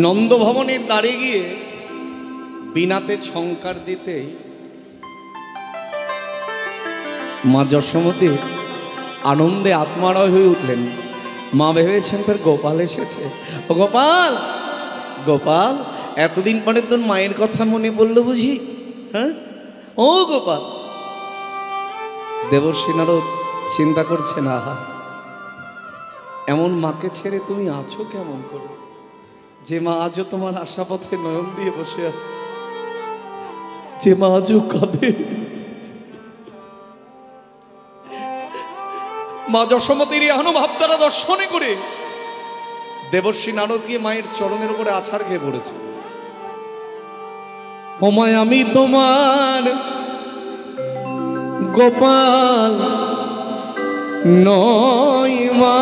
নন্দভবনের দ্বারে গিয়ে বিনাতে ছঙ্কার দিতে মা যশোমতী আনন্দে আত্মারয় হয়ে উঠলেন। মা ভেবেছেন তার গোপাল এসেছে। ও গোপাল, গোপাল, এতদিন পরে তোর মায়ের কথা মনে পড়লো বুঝি? হ্যাঁ, ও গোপাল। দেবর্ষি নারদ চিন্তা করছে, না এমন মাকে ছেড়ে তুমি আছো কেমন করে, যে মা আজও তোমার আশা পথে নয়ন দিয়ে বসে আছে, যে মা আজও কাঁদে। মা যশোমতীর আনুভাব দ্বারা দর্শনে করে দেবর্ষি নারদ গিয়ে মায়ের চরণের উপরে আছাড় খেয়ে পড়েছে। ওমায় আমি তোমার গোপাল নয় মা,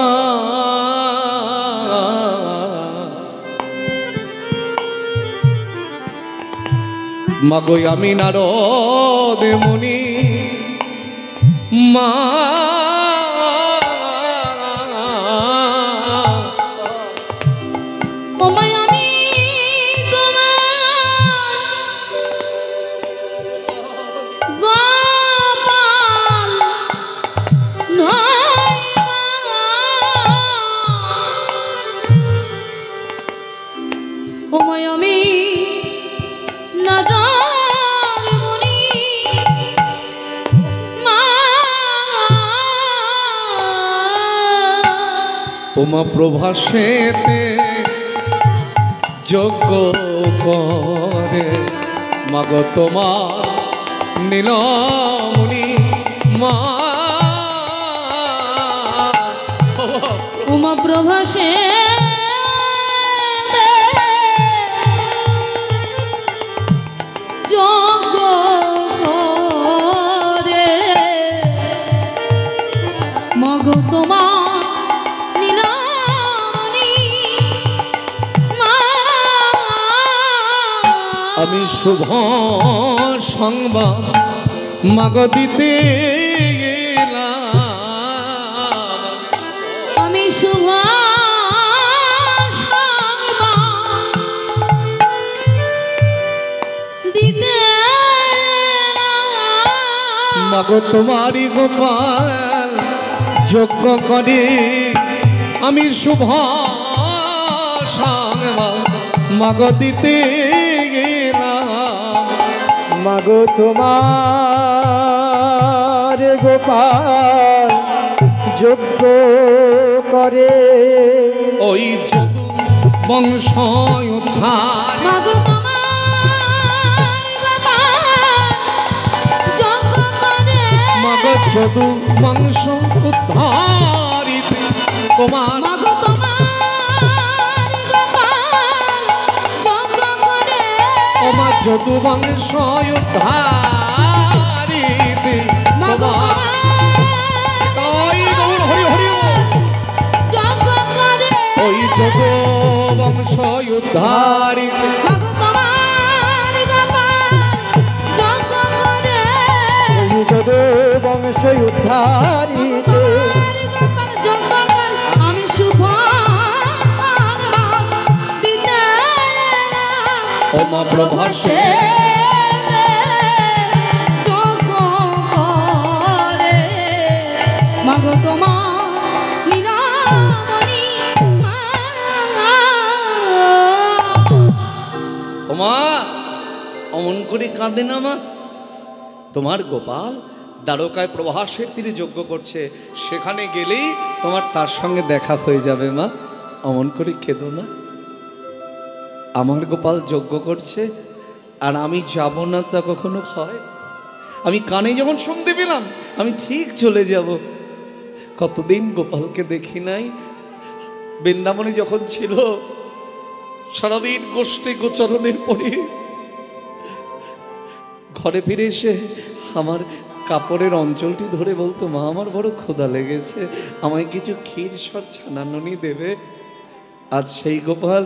মাগো আমি নারদ মুনি মা, ওমা প্রভাসেতে যজ্ঞ করে মাগো তোমার নীলমণি মা, উমা প্রভাসে যজ্ঞ করে মাগো তোমার আমি শুভ সংবাদ মাগো দিতে গেলাম, আমি শুভ সংবাদ দিতে মাগো তোমারই গোপাল যজ্ঞ করে আমি শুভ সংবাদ মাগো দিতে মাগো তোমার গোপাল যজ্ঞ করে ওই যদু বংশ উদ্ধার, মাগো তোমার গোপাল যজ্ঞ করে মাগো যদু বংশ উদ্ধারিতে তোমার, মাগো তোমার গোপাল যজ্ঞ করে ওমা যদু বংশ উদ্ধারিতে তোমার, তাই গৌর হরি হরি যজ্ঞ করে ওই যদু বংশ উদ্ধারিতে মাগো তোমার গোপাল যজ্ঞ করে ওই যদু বংশ উদ্ধারিতে যজ্ঞ করে আমি শুভ সংবাদ দিতে ওমা প্রভাসে যজ্ঞ করে মাগো তোমার নীলমণি মা। ওমা অমন করে কাঁদে না মা, তোমার গোপাল দ্বারকায় প্রভাসের তীরে যজ্ঞ করছে, সেখানে গেলেই তোমার তার সঙ্গে দেখা হয়ে যাবে মা, অমন করে কেঁদো না। আমার গোপাল যজ্ঞ করছে আর আমি যাব না তা কখনো হয়? আমি কানে যখন শুনতে পেলাম আমি ঠিক চলে যাব। কতদিন গোপালকে দেখি নাই, বৃন্দাবনে যখন ছিল সারাদিন গোষ্ঠী গোচরণের পরে ঘরে ফিরে এসে আমার কাপড়ের অঞ্চলটি ধরে বলতো, মা আমার বড় ক্ষুধা লেগেছে, আমায় কিছু ক্ষীর সর ছানানুনি দেবে। আজ সেই গোপাল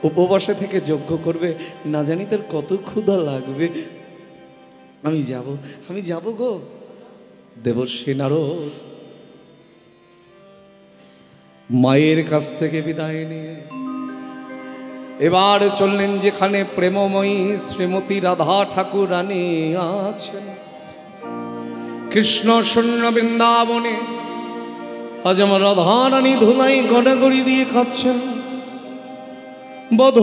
উপবাসে থেকে যজ্ঞ করবে, না জানি তার কত ক্ষুধা লাগবে। আমি যাব গো। দেবর্ষি নারদ মায়ের কাছ থেকে বিদায় নিয়ে এবার চললেন যেখানে প্রেমময়ী শ্রীমতী রাধা ঠাকুর রানী আছেন। কৃষ্ণ শূন্য বৃন্দাবনে আজ আমার রাধা রানী ধুলাই গড়াগড়ি দিয়ে খাচ্ছেন। বোধ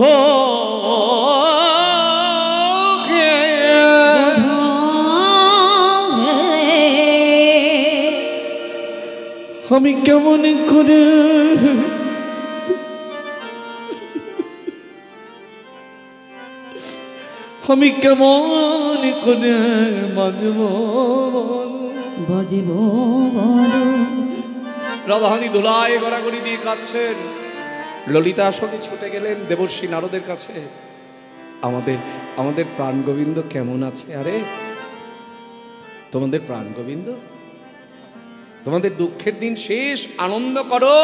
আমি কেমন করে আমি কেমন করে বাজব বাজব রাধারানী ধুলায় গড়াগড়ি দিয়ে কাঁদছেন। ললিতা সখী ছুটে গেলেন দেবর্ষী নারদের কাছে। আমাদের আমাদের প্রাণ গোবিন্দ কেমন আছে? আরে তোমাদের প্রাণ গোবিন্দ, তোমাদের দুঃখের দিন শেষ, আনন্দ করো।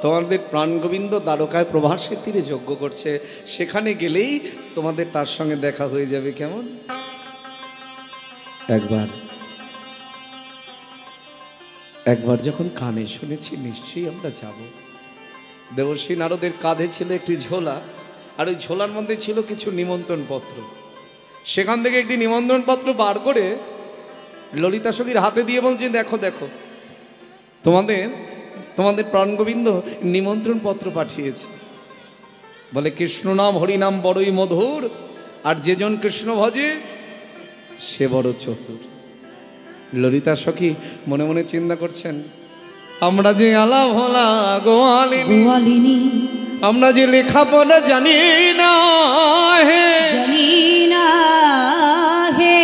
তোমাদের প্রাণ গোবিন্দ দ্বারকায় প্রভাসের তীরে যজ্ঞ করছে, সেখানে গেলেই তোমাদের তার সঙ্গে দেখা হয়ে যাবে। কেমন? একবার যখন কানে শুনেছি নিশ্চয়ই আমরা যাব। দেবর্ষী নারদের কাঁধে ছিল একটি ঝোলা, আর ওই ঝোলার মধ্যে ছিল কিছু নিমন্ত্রণ পত্র। সেখান থেকে একটি নিমন্ত্রণ পত্র বার করে ললিতা সখীর হাতে দিয়ে বলছে, দেখো দেখো তোমাদের তোমাদের প্রাণ গোবিন্দ নিমন্ত্রণ পত্র পাঠিয়েছে। বলে কৃষ্ণ নাম হরিনাম বড়ই মধুর, আর যেজন কৃষ্ণ ভজে সে বড় চতুর। ললিতা সখী মনে মনে চিন্তা করছেন, আমরা যে আলা ভোলা গোয়ালিনী, আমরা যে লেখাপড়া জানি না হে, জানি না হে,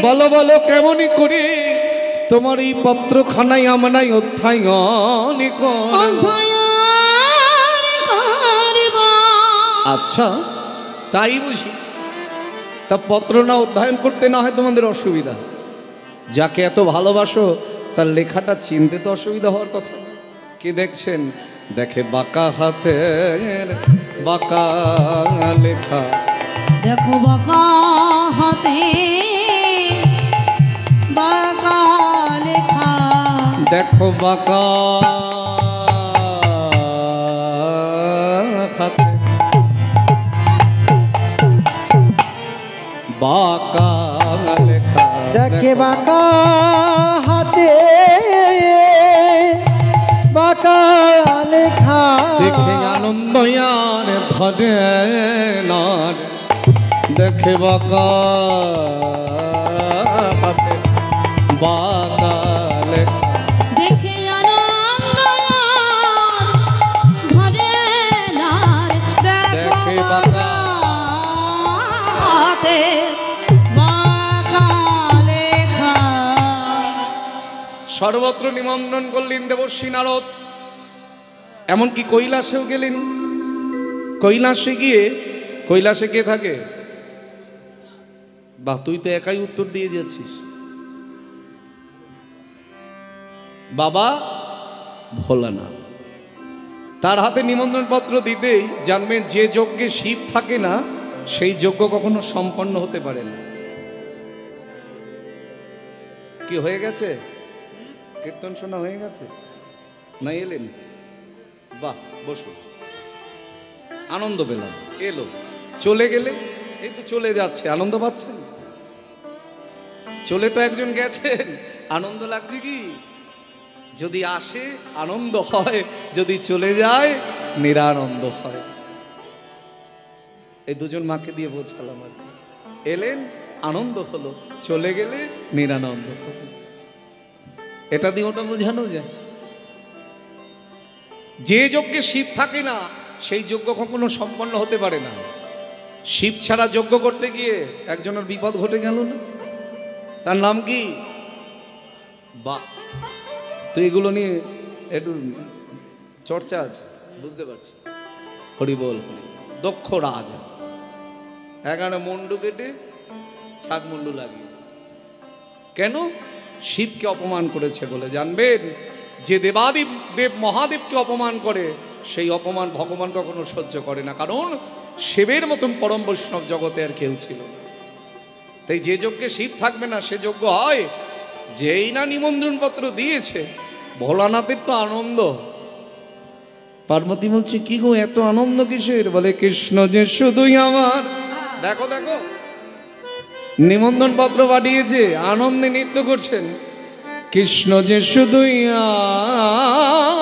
বলো বলো কেমনই করে তোমার এই পত্রখানায় আমরাই অধ্যায়ন করব। আচ্ছা তাই বুঝি? তা পত্র না অধ্যয়ন করতে না হয় তোমাদের অসুবিধা? যাকে এত ভালোবাসো তার লেখাটা চিনতে তো অসুবিধা হওয়ার কথা। কি দেখছেন? দেখে বাঁকা হাতের বাঁকা লেখা, দেখো বাঁকা হাতে বাঁকা লেখা, দেখো বাঁকা হাতে বাঁকা লেখা, দেখে বাঁকা হাতে বাঁকা লেখা, দেখে আনন্দ আর ধরে নার, দেখে বাঁকা হাতে বাঁকা লেখা, দেখে আনন্দ ধরে নার, দেখো বাঁকা হাতে বাঁকা লেখা। সর্বত্র নিমন্ত্রণ করলেন দেবর্ষী নারদ, এমনকি কৈলাসেও গেলেন। কৈলাসে গিয়ে, কৈলাসে কে থাকে? বা তুই তো একাই উত্তর দিয়ে যাচ্ছিস। বাবা ভোলানাথ। তার হাতে নিমন্ত্রণ পত্র দিতেই জানবেন যে যজ্ঞে শিব থাকে না সেই যজ্ঞ কখনো সম্পন্ন হতে পারে না। কি হয়ে গেছে? কীর্তন শোনা হয়ে গেছে না? এলেন? বাহ, বসুন, আনন্দ পেলাম। এলো, চলে গেলে, এই তো চলে যাচ্ছে, আনন্দ পাচ্ছেন? চলে তো একজন গেছেন, আনন্দ লাগছে কি? যদি আসে আনন্দ হয়, যদি চলে যায় নিরানন্দ হয়। এই দুজন মাকে দিয়ে বোঝালাম আর কি। এলেন আনন্দ হলো, চলে গেলে নিরানন্দ হলো। এটা দিয়ে ওটা বোঝানো যায়। যে যজ্ঞে শিব থাকে না সেই যজ্ঞ কখনো সম্পন্ন হতে পারে না। শিব ছাড়া যজ্ঞ করতে গিয়ে একজনের বিপদ ঘটে গেল না? তার নাম কি? বা তো এগুলো নিয়ে একটু চর্চা আছে, বুঝতে পারছি। হরি বল, হরি। দক্ষ রাজা 11 মুন্ডু কেটে ছাগ মুন্ডু লাগিয়ে, কেন? শিবকে অপমান করেছে বলে। জানবেন যে দেবাদিব দেব মহাদেবকে অপমান করে সেই অপমান ভগবান কখনো সহ্য করে না, কারণ শিবের মতন পরম বৈষ্ণব জগতে আর কেউ ছিল না। তাই যে যজ্ঞে শিব থাকবে না সে যজ্ঞ হয়। যেই না নিমন্ত্রণ পত্র দিয়েছে, ভোলানাথের তো আনন্দ। পার্বতী বলছে কি গো এত আনন্দ কিসের? বলে কৃষ্ণ যে শুধুই আমার। দেখো দেখো নিমন্ত্রণ পত্র পাঠিয়েছে, আনন্দে নৃত্য করছেন। কৃষ্ণ যে শুধুই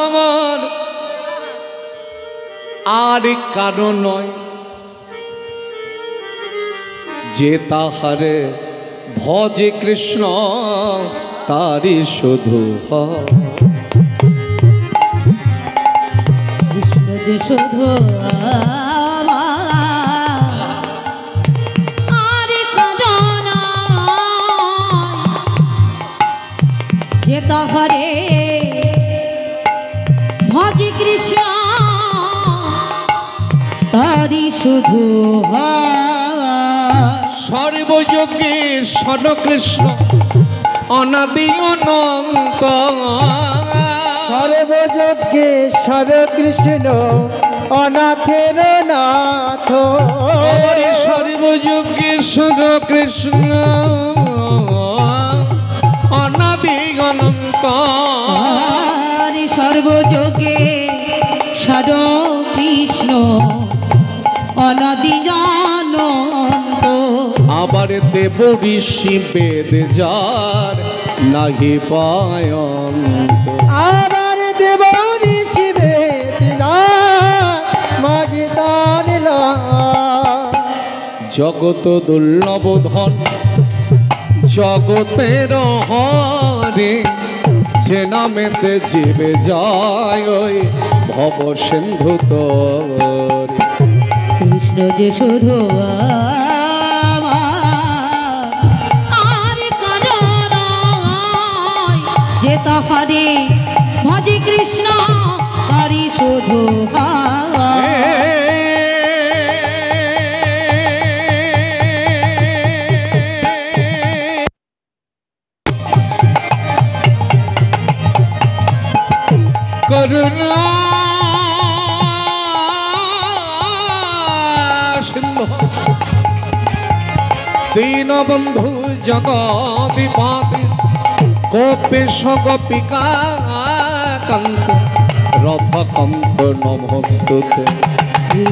আমার, আর কারণ নয়, যে তাহারে ভজে কৃষ্ণ তারি শুধু হয়। কৃষ্ণ যে শুধু আমার, আর কারণ নয়, যে তাহারে ভজে কৃষ্ণ তারি শুধু সর্বযোগেশ্বর কৃষ্ণ অনাদি অনন্ত, সর্বযজ্ঞেশ্বর কৃষ্ণ অনাথের নাথ। সর্বযোগেশ্বর কৃষ্ণ অনাদি অনন্ত, সর্বযোগেশ্বর কৃষ্ণ অনাদি অনন্ত। আবার দেব ঋষি বেদ যার নাহি পায়ন্ত। আবার দেব ঋষি বেদিনা মাগিদান জগত দুর্লভ ধন জগতের হরে, যে নামেতে জীবে যায় ওই ভব সিন্ধু তরে। কৃষ্ণ যে শুধু আমার, আর কারণ নয়, যে তাহারে ভজে কৃষ্ণ তারি শুধু করুণা সিন্ধু দীনবন্ধু জগদীপতি গোপেশ গোপিকা কান্ত রথকান্ত নমস্তুতে।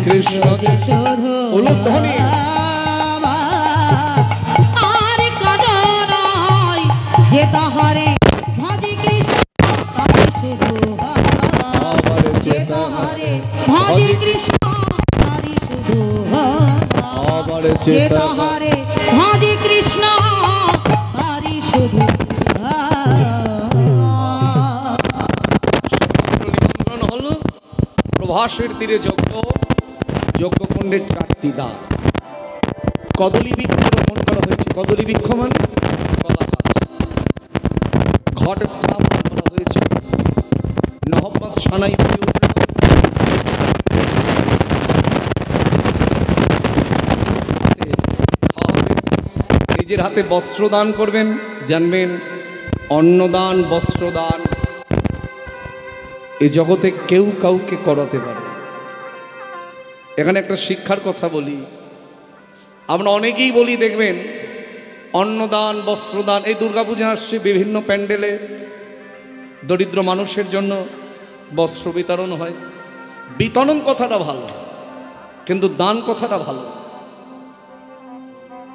কৃষ্ণ শুধু উলুধ্বনি। আর কারণ নয়, যে তাহারে ভজে কৃষ্ণ তারি শুধু যে তাহারে ভজে কৃষ্ণ তারি শুধু যে তাহারে ভজে কৃষ্ণ তারি শুধু। নিমন্ত্রণ হলো প্রভাসের তীরে যজ্ঞ, যজ্ঞকুণ্ডের 4টি দ্বার, কদলী বৃক্ষ রোপণ করা হয়েছে। কদলী বৃক্ষ মানে কলা গাছ। ঘট স্থাপন করা হয়েছে। নহব্বত সানাই নিজের হাতে বস্ত্রদান করবেন। জানবেন অন্নদান বস্ত্রদান এই জগতে কেউ কাউকে করাতে পারে। এখানে একটা শিক্ষার কথা বলি, আমরা অনেকেই বলি দেখবেন অন্নদান বস্ত্রদান। এই দুর্গাপূজা আসছে, বিভিন্ন প্যান্ডেলে দরিদ্র মানুষের জন্য বস্ত্র বিতরণ হয়। বিতরণ কথাটা ভালো, কিন্তু দান কথাটা ভালো।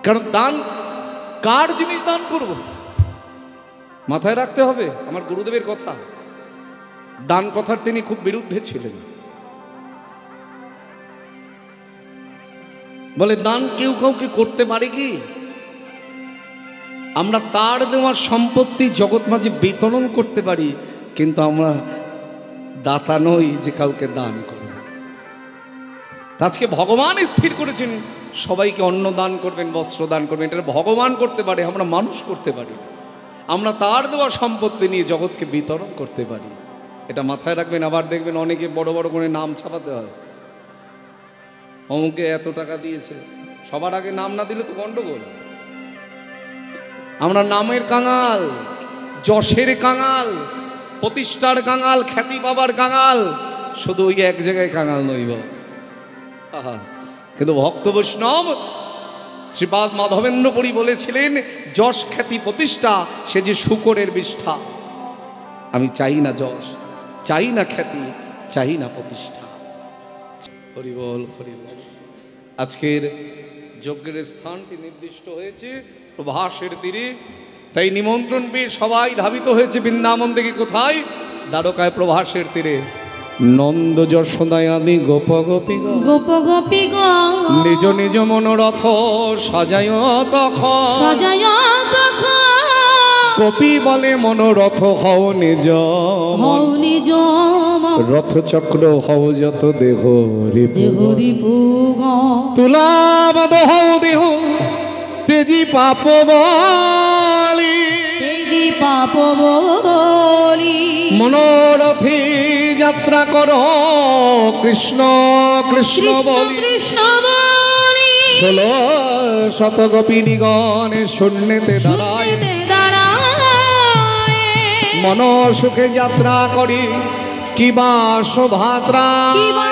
কারণ দান কার জিনিস দান করব মাথায় রাখতে হবে। আমার গুরুদেবের কথা, দান কথার তিনি খুব বিরুদ্ধে ছিলেন। বলে দান কেউ কাউকে করতে পারে কি? আমরা তার দেওয়ার সম্পত্তি জগৎ মাঝে বিতরণ করতে পারি, কিন্তু আমরা দাতা নই যে কাউকে দান করব। আজকে ভগবান স্থির করেছেন সবাইকে অন্ন দান করবেন, বস্ত্র দান করবেন। এটা ভগবান করতে পারে, আমরা মানুষ করতে পারি। আমরা তার দেওয়া সম্পত্তি নিয়ে জগৎকে বিতরণ করতে পারি, এটা মাথায় রাখবেন। আবার দেখবেন অনেকে বড় বড় করে নাম ছাপাতে হয়, অমুকে এত টাকা দিয়েছে। সবার আগে নাম না দিলে তো গন্ডগোল। আমরা নামের কাঙাল, যশের কাঙাল, প্রতিষ্ঠার কাঙাল, খ্যাতি পাবার কাঙাল, শুধু ওই এক জায়গায় কাঙাল নইব। কিন্তু ভক্ত বৈষ্ণব শ্রীপাদ মাধবেন্দ্রপুরী বলেছিলেন, যশ খ্যাতি প্রতিষ্ঠা সে যে শূকরের বিষ্ঠা। আমি চাই না যশ, চাই না খ্যাতি, চাই না প্রতিষ্ঠা। হরিবল হরিবল। আজকের যজ্ঞের স্থানটি নির্দিষ্ট হয়েছে প্রভাসের তীরে, তাই নিমন্ত্রণ পেয়ে সবাই ধাবিত হয়েছে বৃন্দাবন থেকে কোথায়? দ্বারকায় প্রভাসের তীরে। নন্দ যশোদায় আদি গোপ গোপীগণ গোপ গোপীগণ নিজ নিজ মনোরথ সাজায় তখন, সাজায় তখন কপি বলে মনোরথ হও নিজ হও নিজ রথ চক্র হও যত দেহ হরি পুগণ তুলাবদ হও দেহ তেজি পাপ বলি, তেজি পাপ বলি মনোরথে যাত্রা করো কৃষ্ণ কৃষ্ণ বলি। কৃষ্ণ বলি 16 গোপিনীগণের শূন্যতে দাঁড়ায়, মন সুখে যাত্রা করি কিবা শোভাত্রা, কিবা